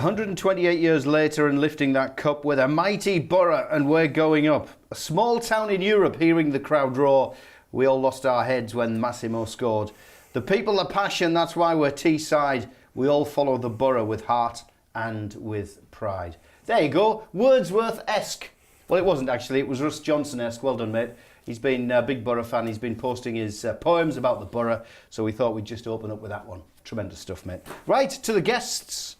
128 years later and lifting that cup with a mighty Borough, and we're going up. A small town in Europe hearing the crowd roar. We all lost our heads when Massimo scored. The people are passion, that's why we're Teesside. We all follow the Borough with heart and with pride. There you go, Wordsworth-esque. Well, it wasn't actually, it was Russ Johnson-esque. Well done, mate. He's been a big Borough fan. He's been posting his poems about the Borough, so we thought we'd just open up with that one. Tremendous stuff, mate. Right, to the guests.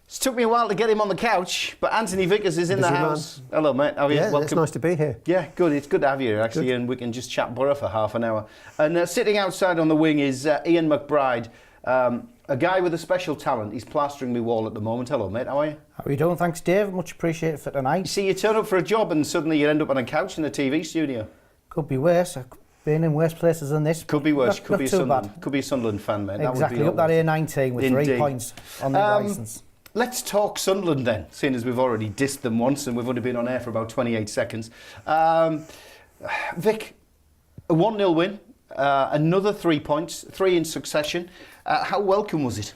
It took me a while to get him on the couch, but Anthony Vickers is in the house. Man. Hello, mate. How are you? Yeah, welcome. It's nice to be here. Yeah, good. It's good to have you here, actually, and we can just chat Borough for half an hour. And sitting outside on the wing is Ian McBride, a guy with a special talent. He's plastering my wall at the moment. Hello, mate. How are you? How are you doing? Thanks, Dave. Much appreciated for tonight. You see, you turn up for a job and suddenly you end up on a couch in a TV studio. Could be worse. I've been in worse places than this. Could be worse. Could be too bad. Could be a Sunderland fan, mate. Exactly. That would be up that A19 with Indeed. 3 points on the licence. Let's talk Sunderland then, seeing as we've already dissed them once and we've only been on air for about 28 seconds. Vic, a 1-0 win, another 3 points, 3 in succession. How welcome was it?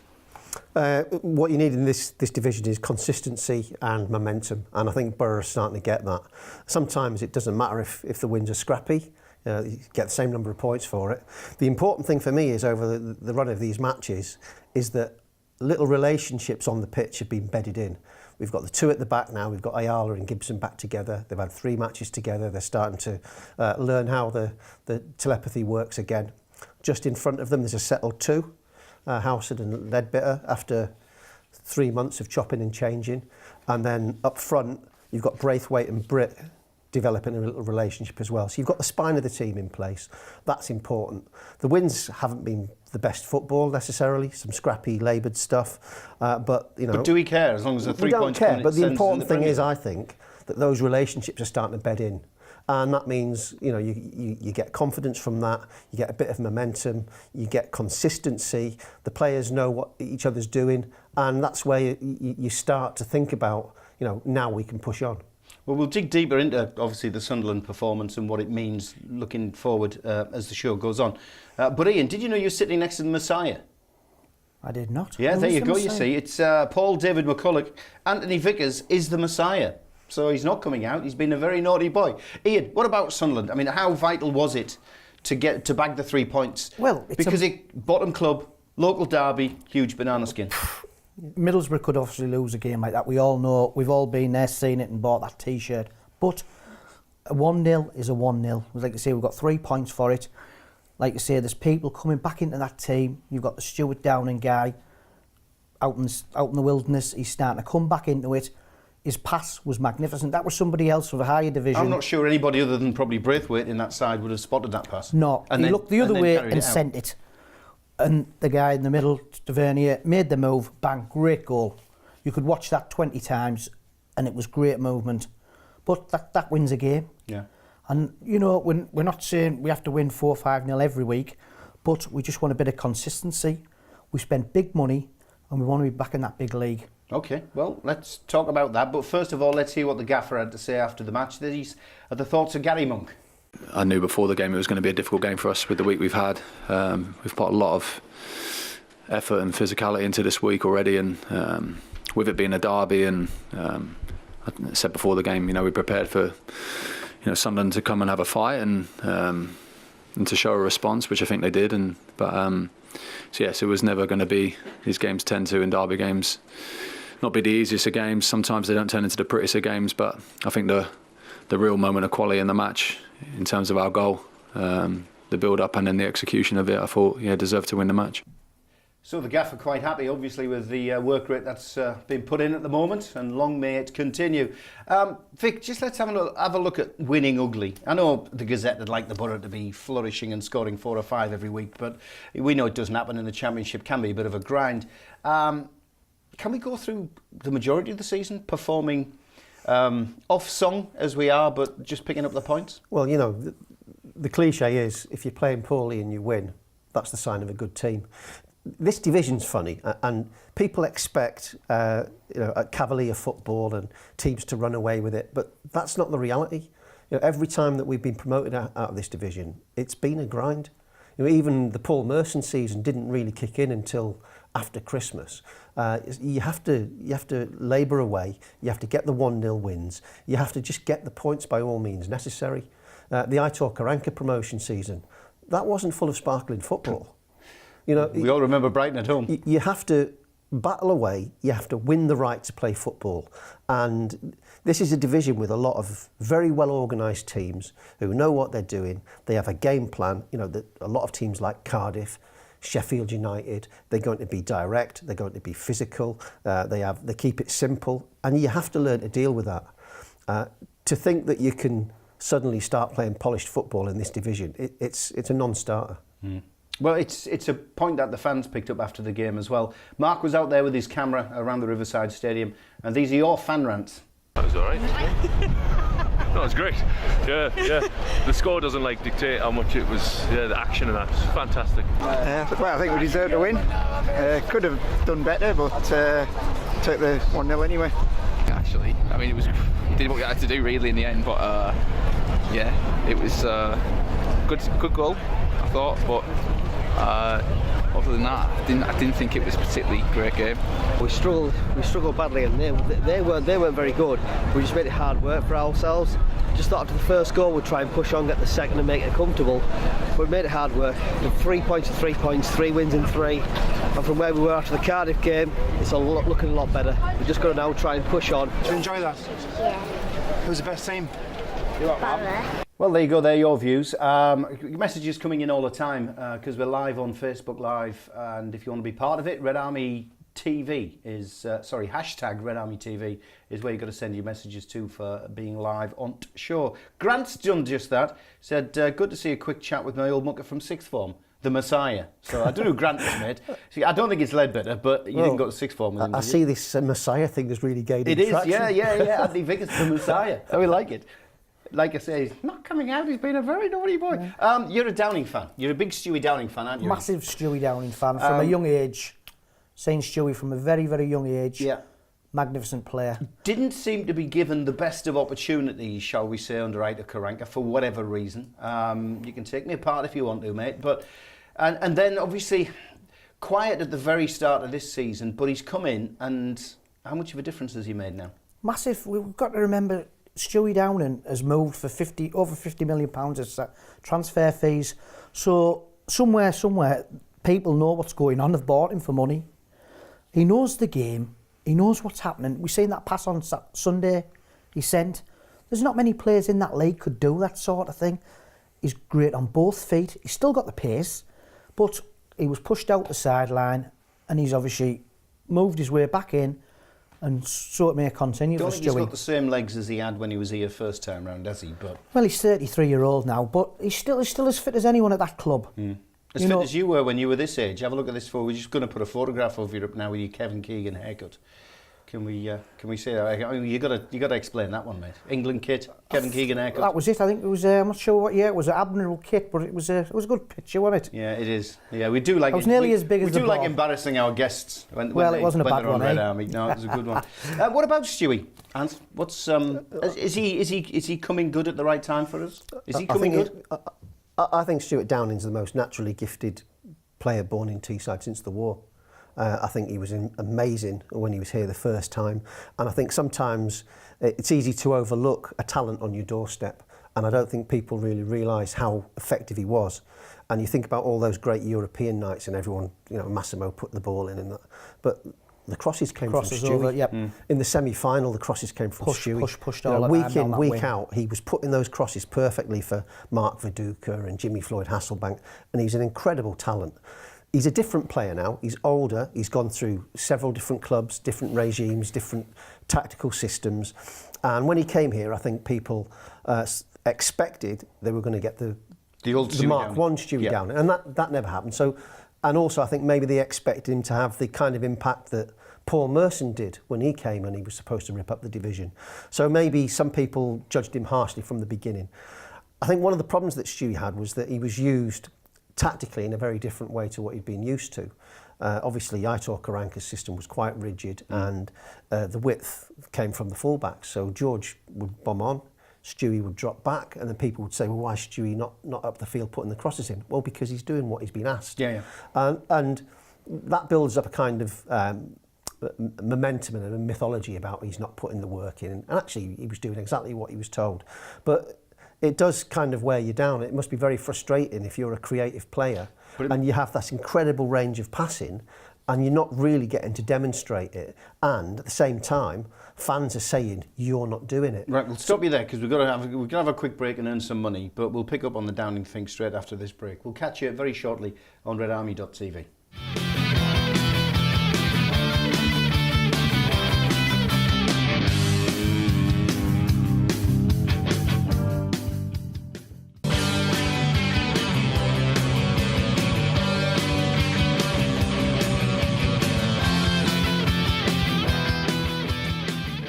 What you need in this division is consistency and momentum, and I think Borough are starting to get that. Sometimes it doesn't matter if the wins are scrappy. You get the same number of points for it. The important thing for me is over the run of these matches is that little relationships on the pitch have been bedded in. We've got the 2 at the back now. We've got Ayala and Gibson back together. They've had 3 matches together. They're starting to learn how the telepathy works again. Just in front of them, there's a settled 2, Howsett and Ledbetter, after 3 months of chopping and changing. And then up front, you've got Braithwaite and Britt developing a little relationship as well. So you've got the spine of the team in place. That's important. The wins haven't been the best football necessarily, some scrappy, laboured stuff, but you know. But do we care as long as the 3 points? We don't care, but the important thing is, I think, that those relationships are starting to bed in, and that means you get confidence from that, you get a bit of momentum, you get consistency. The players know what each other's doing, and that's where you start to think about, now we can push on. Well, we'll dig deeper into, obviously, the Sunderland performance and what it means looking forward as the show goes on. But Ian, did you know you're sitting next to the Messiah? I did not. Yeah, there you go, you see. It's Paul David McCulloch. Anthony Vickers is the Messiah. So he's not coming out. He's been a very naughty boy. Ian, what about Sunderland? I mean, how vital was it to bag the 3 points? Well, because bottom club, local derby, huge banana skin. Middlesbrough could obviously lose a game like that. We all know, we've all been there, seen it and bought that T-shirt. But a 1-0 is a 1-0. Like I say, we've got 3 points for it. Like I say, there's people coming back into that team. You've got the Stuart Downing guy out in the wilderness. He's starting to come back into it. His pass was magnificent. That was somebody else of a higher division. I'm not sure anybody other than probably Braithwaite in that side would have spotted that pass. No, he looked the other way and sent it. And the guy in the middle, Tavernier, made the move, bang, great goal. You could watch that 20 times and it was great movement. But that wins a game. Yeah. And, we're not saying we have to win 4-5-0 every week, but we just want a bit of consistency. We spent big money and we want to be back in that big league. OK, well, let's talk about that. But first of all, let's hear what the gaffer had to say after the match. The thoughts of Gary Monk. I knew before the game it was going to be a difficult game for us with the week we've had. We've put a lot of effort and physicality into this week already, and with it being a derby, and I said before the game, we prepared for Sunderland to come and have a fight and to show a response, which I think they did. So yes, it was never going to be. These games tend to, in derby games, not be the easiest of games. Sometimes they don't turn into the prettiest of games, but I think the real moment of quality in the match, in terms of our goal, the build-up and then the execution of it, I thought, deserved to win the match. So the gaffer quite happy, obviously, with the work rate that's been put in at the moment, and long may it continue. Vic, just let's have a look at winning ugly. I know the Gazette would like the Borough to be flourishing and scoring 4 or 5 every week, but we know it doesn't happen in the Championship. Can be a bit of a grind. Can we go through the majority of the season performing off song as we are, but just picking up the points? Well, the cliche is, if you're playing poorly and you win, that's the sign of a good team. This division's funny, and people expect a cavalier football and teams to run away with it, but that's not the reality. Every time that we've been promoted out of this division, it's been a grind. Even the Paul Merson season didn't really kick in until after Christmas. You have to labour away. You have to get the 1-0 wins. You have to just get the points by all means necessary. The Aitor Karanka promotion season, that wasn't full of sparkling football. We all remember Brighton at home. You have to battle away. You have to win the right to play football. And this is a division with a lot of very well organised teams who know what they're doing. They have a game plan. A lot of teams like Cardiff, Sheffield United, they're going to be direct, they're going to be physical, they keep it simple, and you have to learn to deal with that. To think that you can suddenly start playing polished football in this division, it's a non-starter. Well, it's a point that the fans picked up after the game as well. Mark was out there with his camera around the Riverside Stadium, and these are your fan rants. That was all right. No, it was great. Yeah. The score doesn't dictate how much it was. Yeah, the action and that was fantastic. Well, I think we deserved to win. Could have done better, but took the 1-0 anyway. Actually, I mean, we did what we had to do really in the end, but yeah, it was good goal, I thought, but other than that, I didn't think it was a particularly great game. We struggled badly, and they weren't very good. We just made it hard work for ourselves. Just thought after the first goal we'd try and push on, get the second, and make it comfortable. But we made it hard work. 3 points to 3 points, 3 wins in 3. And from where we were after the Cardiff game, it's looking a lot better. We've just got to now try and push on. Did you enjoy that? Yeah. Who was the best team? Bother. Well, there you go, they're your views. Messages coming in all the time because we're live on Facebook Live, and if you want to be part of it, RedArmyTV is, hashtag RedArmyTV is where you've got to send your messages to for being live on show. Grant's done just that, said, good to see a quick chat with my old mucker from sixth form, the Messiah. So I don't know who Grant is, mate. See, I don't think it's Ledbetter, but you didn't go to sixth form with him. I see this Messiah thing has really gained traction. It is, yeah. Andy Vickers, the Messiah. So we like it. Like I say, he's not coming out. He's been a very naughty boy. You're a Downing fan. You're a big Stewie Downing fan, aren't you? Massive Stewie Downing fan from a young age. Seen Stewie from a very, very young age. Yeah. Magnificent player. Didn't seem to be given the best of opportunities, shall we say, under Aitor Karanka for whatever reason. You can take me apart if you want to, mate. But and then obviously quiet at the very start of this season, but he's come in, and how much of a difference has he made now? Massive. We've got to remember, Stewie Downing has moved for over £50 million as transfer fees. So somewhere, people know what's going on. They've bought him for money. He knows the game. He knows what's happening. We've seen that pass on Sunday he sent. There's not many players in that league could do that sort of thing. He's great on both feet. He's still got the pace, but he was pushed out the sideline, and he's obviously moved his way back in. And so it may continue Don't for think he's Stewie. got the same legs as he had when he was here first time round, has he? But Well, he's 33-year-old now, but he's still as fit as anyone at that club. as fit as you were when you were this age. Have a look at this. We're just going to put a photograph of you up now with your Kevin Keegan haircut. Can we say that? I mean, you got to explain that one, mate. England kit, Kevin Keegan haircut. That was it. I think it was. I'm not sure what year it was. An Admiral kit, but it was a good picture, wasn't it? Yeah, it is. Yeah, we do like. I was nearly as big as the We do like ball. embarrassing our guests when It they, wasn't a when bad they're on one, Red eh? Army. No, it was a good one. What about Stewie? Ant, what's is he coming good at the right time for us? Is he coming good? I think Stuart Downing's the most naturally gifted player born in Teesside since the war. I think he was amazing when he was here the first time, and I think sometimes it's easy to overlook a talent on your doorstep, and I don't think people really realise how effective he was. And you think about all those great European nights and everyone, Massimo put the ball in and that, but the crosses came from Stewie. Over, yep. In the semi-final, the crosses came from Stewie. Pushed all the week time in, down week that wing. out, he was putting those crosses perfectly for Mark Viduka and Jimmy Floyd Hasselbank, and he's an incredible talent. He's a different player now. He's older. He's gone through several different clubs, different regimes, different tactical systems. And when he came here, I think people expected they were going to get the Mark One Stewie down, and that never happened. So, and also I think maybe they expected him to have the kind of impact that Paul Merson did when he came and he was supposed to rip up the division. So maybe some people judged him harshly from the beginning. I think one of the problems that Stewie had was that he was used tactically in a very different way to what he'd been used to. Obviously, Aitor Karanka's system was quite rigid, and the width came from the fullbacks. So George would bomb on, Stewie would drop back, and then people would say, well, why is Stewie not up the field putting the crosses in? Well, because he's doing what he's been asked. Yeah. And that builds up a kind of momentum and a mythology about he's not putting the work in. And actually, he was doing exactly what he was told. But it does kind of wear you down. It must be very frustrating if you're a creative player and you have that incredible range of passing and you're not really getting to demonstrate it. And at the same time, fans are saying you're not doing it. Right, we'll stop you there because we're going to have a quick break and earn some money, but we'll pick up on the Downing thing straight after this break. We'll catch you very shortly on RedArmy.tv.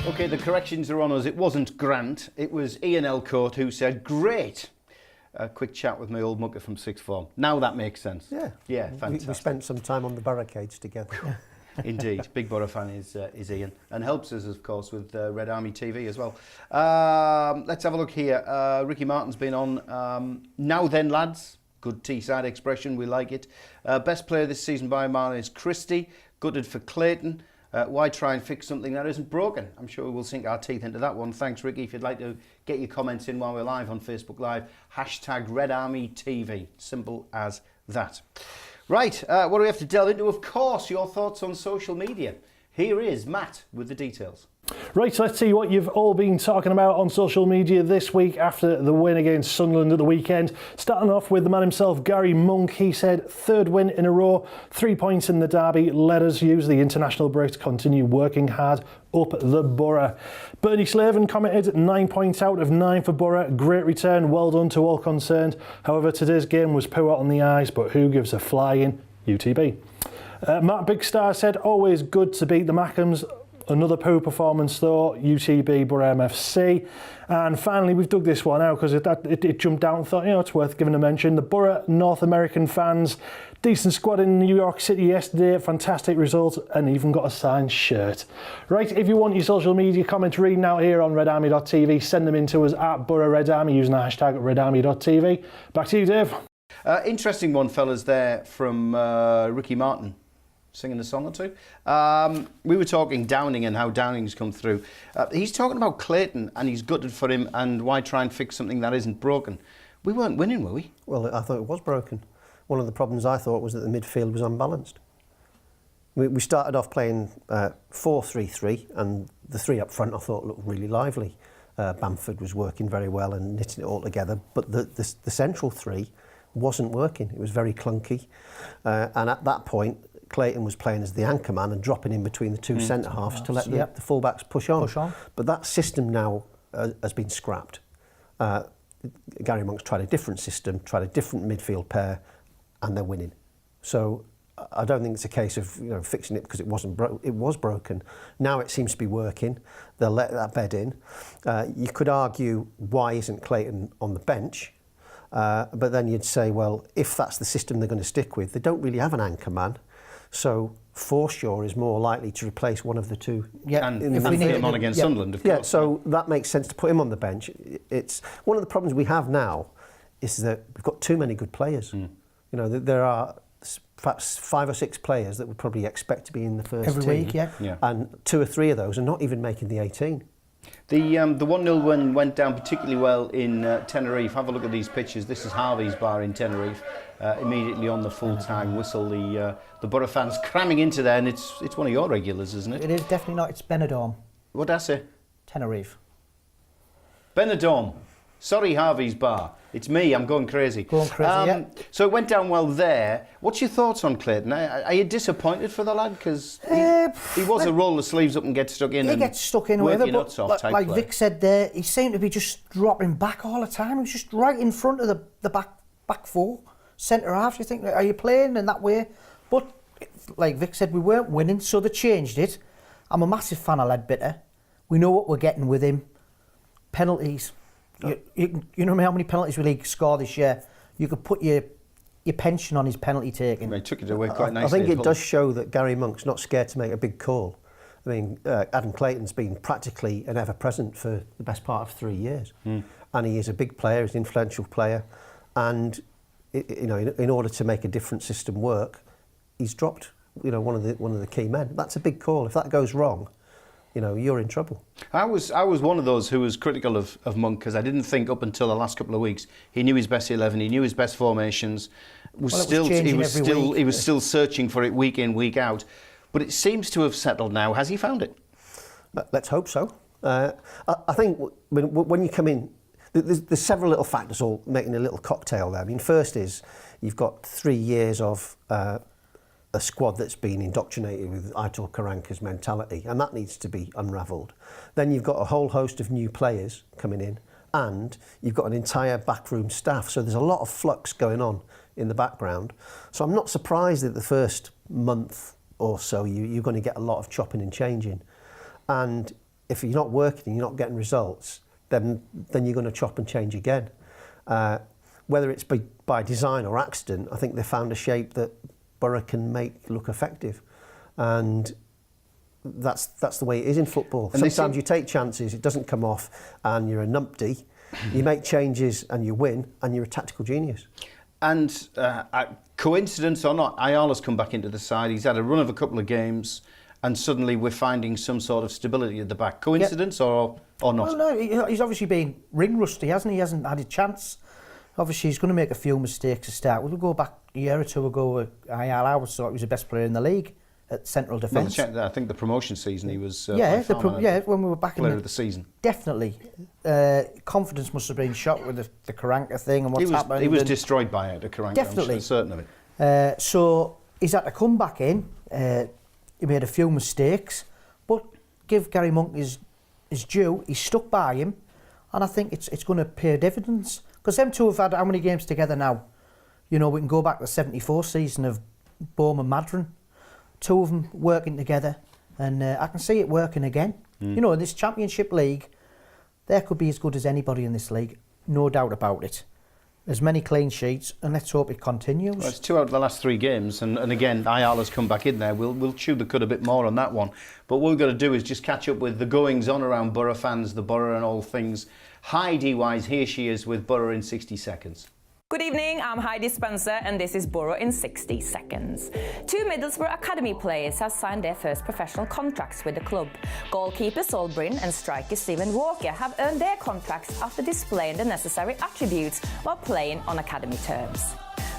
Okay, the corrections are on us. It wasn't Grant, it was Ian Elcourt who said, great. A quick chat with my old mucker from sixth form. Now that makes sense. Yeah. Yeah, fantastic. We spent some time on the barricades together. Indeed. Big Borough fan is Ian, and helps us, of course, with Red Army TV as well. Let's have a look here. Ricky Martin's been on. Now then, lads. Good Teesside expression, we like it. Best player this season by Martin is Christie. Gutted for Clayton. Why try and fix something that isn't broken? I'm sure we'll sink our teeth into that one. Thanks, Ricky. If you'd like to get your comments in while we're live on Facebook Live, #RedArmyTV. Simple as that. Right, what do we have to delve into? Of course, your thoughts on social media. Here is Matt with the details. Right, let's see what you've all been talking about on social media this week after the win against Sunderland at the weekend. Starting off with the man himself, Gary Monk. He said, third win in a row, 3 points in the derby. Let us use the international break to continue working hard up the Borough. Bernie Slaven commented, 9 points out of 9 for Borough. Great return, well done to all concerned. However, today's game was poor on the eyes, but who gives a flying UTB? Matt Big Star said, always good to beat the Mackhams. Another poor performance though, UTB, Borough MFC. And finally, we've dug this one out because it jumped out and thought, it's worth giving a mention. The Borough North American fans, decent squad in New York City yesterday, fantastic result, and even got a signed shirt. Right, if you want your social media comments reading out here on RedArmy.tv, send them in to us at Borough Red Army using the hashtag RedArmy.tv. Back to you, Dave. Interesting one, fellas, there from Ricky Martin. Singing a song or two. We were talking Downing and how Downing's come through. He's talking about Clayton and he's gutted for him and why try and fix something that isn't broken. We weren't winning, were we? Well, I thought it was broken. One of the problems I thought was that the midfield was unbalanced. We started off playing 4-3-3 and the three up front I thought looked really lively. Bamford was working very well and knitting it all together, but the central three wasn't working. It was very clunky. And at that point, Clayton was playing as the anchor man and dropping in between the two centre-halves to let the full-backs push on. But that system now has been scrapped. Gary Monk's tried a different system, tried a different midfield pair, and they're winning. So I don't think it's a case of fixing it because it was broken. Now it seems to be working. They'll let that bed in. You could argue, why isn't Clayton on the bench? But then you'd say, well, if that's the system they're going to stick with, they don't really have an anchor man. So Forshaw is more likely to replace one of the two. Yeah, and if we need him on against Sunderland, of course. Yeah, so that makes sense to put him on the bench. It's one of the problems we have now is that we've got too many good players. There are perhaps 5 or 6 players that would probably expect to be in the first every team. week, yeah. And 2 or 3 of those are not even making the 18. The 1-0 win went down particularly well in Tenerife. Have a look at these pictures. This is Harvey's bar in Tenerife. Immediately on the full-time whistle, the Borough fans cramming into there, and it's one of your regulars, isn't it? It is definitely not. It's Benidorm. What'd I say? Tenerife. Benidorm. Sorry, Harvey's bar. It's me. I'm going crazy. Yeah. So it went down well there. What's your thoughts on Clayton? Are you disappointed for the lad? Because he was a roll the sleeves up and get stuck in. He gets stuck in, work whatever. your nuts off type Like play. Vic said there, he seemed to be just dropping back all the time. He was just right in front of the back four, centre half. You think, are you playing in that way? But like Vic said, we weren't winning, so they changed it. I'm a massive fan of Ledbetter. We know what we're getting with him. Penalties. You know how many penalties will he score this year? You could put your pension on his penalty taking. He took it away quite nicely. I think it does show that Gary Monk's not scared to make a big call. I mean, Adam Clayton's been practically an ever-present for the best part of 3 years. And he is a big player, he's an influential player. And, you know, in order to make a different system work, he's dropped, you know, one of the key men. That's a big call. If that goes wrong, you know, you're in trouble. I was one of those who was critical of Monk, because I didn't think up until the last couple of weeks he knew his best 11, he knew his best formations. He was still searching for it week in, week out. But it seems to have settled now. Has he found it? Let's hope so. I think when you come in, there's several little factors all making a little cocktail there. I mean, first is you've got 3 years of a squad that's been indoctrinated with Aitor Karanka's mentality, and that needs to be unravelled. Then you've got a whole host of new players coming in, and you've got an entire backroom staff. So there's a lot of flux going on in the background. So I'm not surprised that the first month or so you're going to get a lot of chopping and changing. And if you're not working and you're not getting results, then you're going to chop and change again. Whether it's by design or accident, I think they found a shape that Borough can make look effective. And that's the way it is in football. And sometimes you take chances, it doesn't come off, and you're a numpty. You make changes and you win, and you're a tactical genius. And coincidence or not, Ayala's come back into the side. He's had a run of a couple of games, and suddenly we're finding some sort of stability at the back. Coincidence or not? Well, no, he's obviously been ring rusty, hasn't he? He hasn't had a chance. Obviously, he's going to make a few mistakes to start. We'll go back a year or two ago. Ayala, I thought he was the best player in the league at central defence. Well, I think the promotion season he was. When we were back player of the season. Definitely, confidence must have been shot with the Karanka thing and what's happened. He was destroyed by it, the Karanka. Definitely, I'm certain of it. So he's had to come back in. He made a few mistakes, but give Gary Monk his due. He stuck by him, and I think it's going to pay dividends. Because them two have had how many games together now? You know, we can go back to the 74 season of Bohm and Madron. Two of them working together, and I can see it working again. You know, in this Championship League, there could be as good as anybody in this league, no doubt about it. There's many clean sheets, and let's hope it continues. Well, it's 2 out of the last 3 games, and again, Ayala's come back in there. We'll chew the cud a bit more on that one. But what we've got to do is just catch up with the goings-on around Borough fans, the Borough and all things. Heidi Wise, here she is with Borough in 60 seconds. Good evening, I'm Heidi Spencer and this is Borough in 60 seconds. 2 Middlesbrough Academy players have signed their first professional contracts with the club. Goalkeeper Saul Bryn and striker Stephen Walker have earned their contracts after displaying the necessary attributes while playing on academy terms.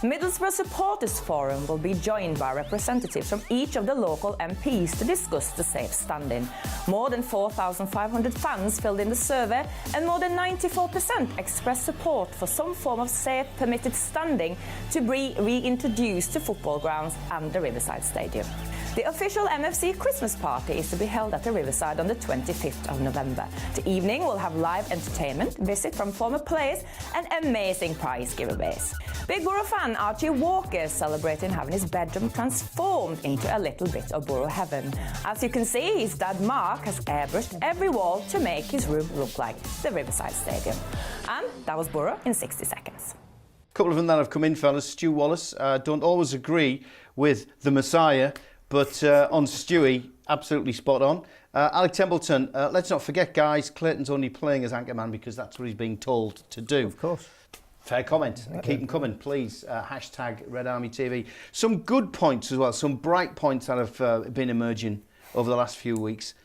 Middlesbrough Supporters Forum will be joined by representatives from each of the local MPs to discuss the safe standing. More than 4,500 fans filled in the survey and more than 94% expressed support for some form of safe permitted standing to be reintroduced to football grounds and the Riverside Stadium. The official MFC Christmas party is to be held at the Riverside on the 25th of November. The evening will have live entertainment, visit from former players and amazing prize giveaways. Big Borough fan Archie Walker is celebrating having his bedroom transformed into a little bit of Borough heaven. As you can see, his dad Mark has airbrushed every wall to make his room look like the Riverside Stadium. And that was Borough in 60 seconds. A couple of them that have come in, fellas. Stu Wallace, don't always agree with the Messiah, but on Stewie, absolutely spot on. Alec Templeton, let's not forget, guys, Clayton's only playing as anchorman because that's what he's being told to do. Of course. Fair comment. Keep them coming, please. Hashtag RedArmyTV. Some good points as well, some bright points that have been emerging over the last few weeks.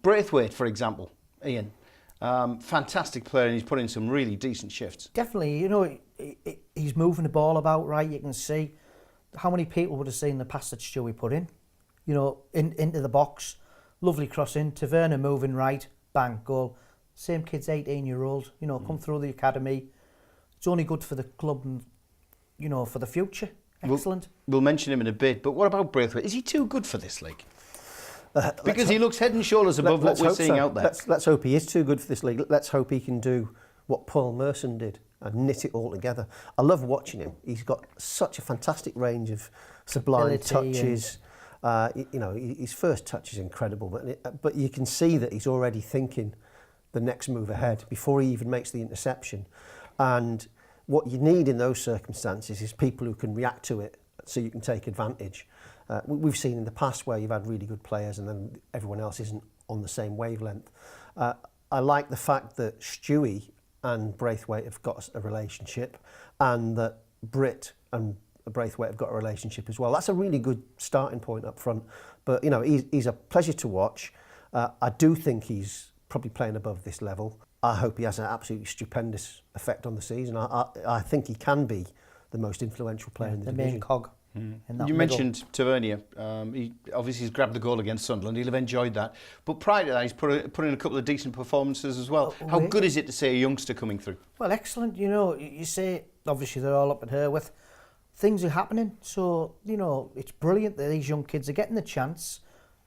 Braithwaite, for example, Ian. Fantastic player, and he's put in some really decent shifts. Definitely, you know, he's moving the ball about right. You can see how many people would have seen the pass that Stewie put in. You know, into the box, lovely crossing, Taverna moving right, bang, goal. Same kid's 18-year-old, you know, come through the academy. It's only good for the club and, you know, for the future. Excellent. We'll mention him in a bit, but what about Braithwaite? Is he too good for this league? Because he looks head and shoulders above what we're seeing out there. Let's hope he is too good for this league. Let's hope he can do what Paul Merson did and knit it all together. I love watching him. He's got such a fantastic range of sublime touches. You know, his first touch is incredible, but you can see that he's already thinking the next move ahead before he even makes the interception. And what you need in those circumstances is people who can react to it so you can take advantage. We've seen in the past where you've had really good players and then everyone else isn't on the same wavelength. I like the fact that Stewie and Braithwaite have got a relationship, and that Britt and Braithwaite have got a relationship as well. That's a really good starting point up front. But, you know, he's a pleasure to watch. I do think he's probably playing above this level. I hope he has an absolutely stupendous effect on the season. I think he can be the most influential player in the division. main cog. You mentioned Tavernier. He obviously he's grabbed the goal against Sunderland. He'll have enjoyed that. But prior to that, he's put in a couple of decent performances as well. How good is it to see a youngster coming through? Well, excellent. You know, you say, obviously they're all up at her with. Things are happening. So, you know, it's brilliant that these young kids are getting the chance.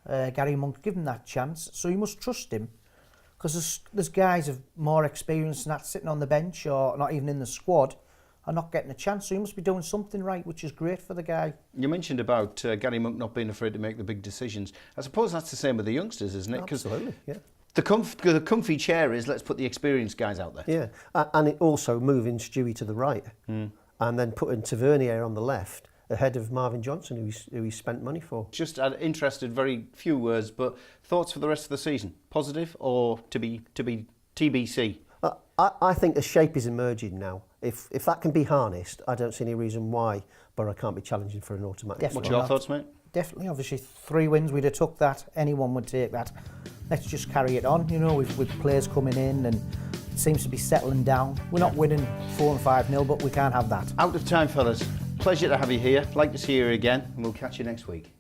Gary Monk give him that chance. So you must trust him. Because there's guys of more experience than that sitting on the bench or not even in the squad are not getting a chance. So he must be doing something right, which is great for the guy. You mentioned about Gary Monk not being afraid to make the big decisions. I suppose that's the same with the youngsters, isn't it? Absolutely, yeah. The comfy chair is, let's put the experienced guys out there. Yeah, and it also moving Stewie to the right and then putting Tavernier on the left ahead of Marvin Johnson, who he spent money for. Just interested, very few words, but thoughts for the rest of the season? Positive or to be TBC? I think the shape is emerging now. If that can be harnessed, I don't see any reason why Borough can't be challenging for an automatic. Definitely What's your thoughts, mate? Definitely, obviously 3 wins, we'd have took that. Anyone would take that. Let's just carry it on, you know, with players coming in and it seems to be settling down. We're not winning 4 and 5-0, but we can't have that. Out of time, fellas. Pleasure to have you here. Like to see you again, and we'll catch you next week.